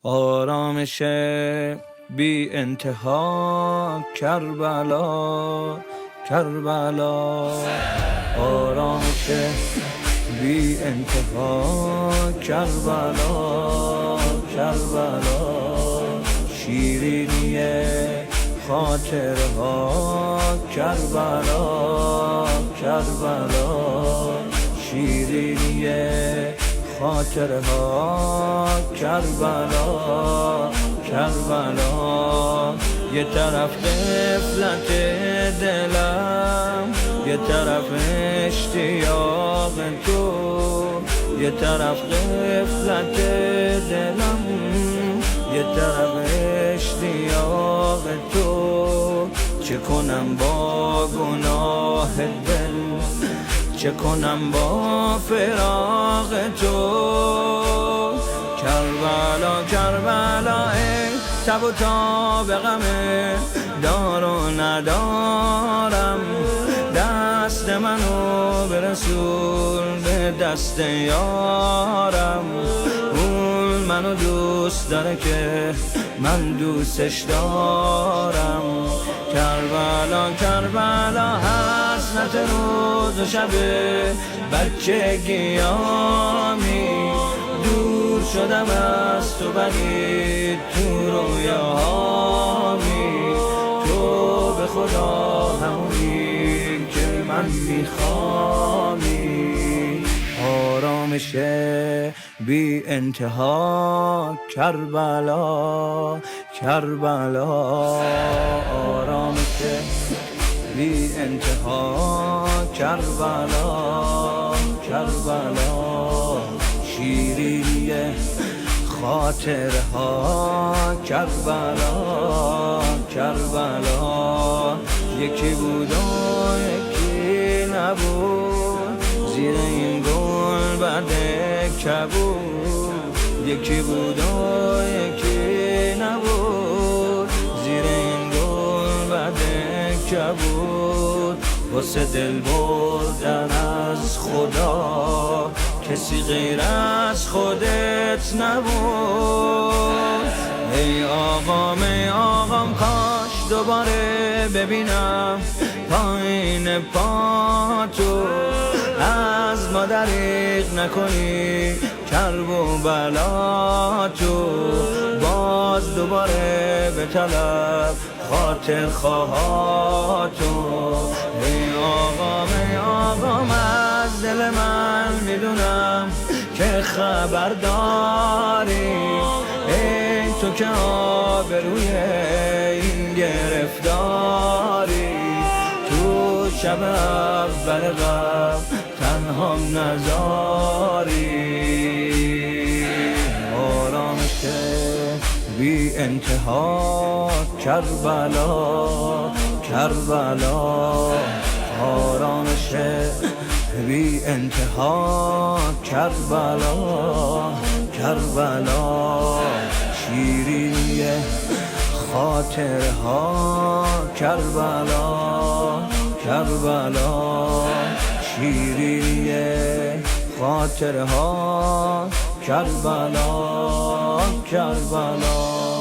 آرامش بی انتها کربلا کربلا، آرامش بی انتها کربلا کربلا، شیرینی خاطرها کربلا کربلا، شیرینی خاطرها کربلا کربلا. یه طرف غفلت دلم، یه طرف اشتیاق تو، یه طرف غفلت دلم، یه طرف اشتیاق تو. چه کنم با گناه دل، چه کنم با فراق تو. کربلا کربلا ای تب و تاب غمه، دار و ندارم، دست منو برسون به دست یارم. اون منو دوست داره که من دوستش دارم. کربلا کربلا حسرت روز و شب بچگیامی، دور شدم از تو ولی تو رویاهامی. تو به خدا همونی که من میخوامی. آرامش بی انتها کربلا کربلا، آرامش بی انتها کربلا کربلا، شیرینی خاطرها کربلا کربلا. یکی بود و یکی نبود، زیر این گل بعد کبود. یکی بود و یکی نبود، زیر این گل بعد کبود. واسه دل بردن از خدا کسی غیر از خودت نبود. ای آقام کاش دوباره ببینم پایین پاتو، از ما دریغ نکنی کرب و بلا تو. باز دوباره به طلب خاطر خواهاتو. ای آقام از دل من میدونم که خبر داری، ای تو که آبروی این گرفتاری. تو شب اول غم تنهام نذاری. آرامش بی انتها کربلا کربلا، آرامش بی انتها کربلا کربلا، شیرینی خاطرها کربلا کربلا، شیرینی خاطرها کربلا کربلا.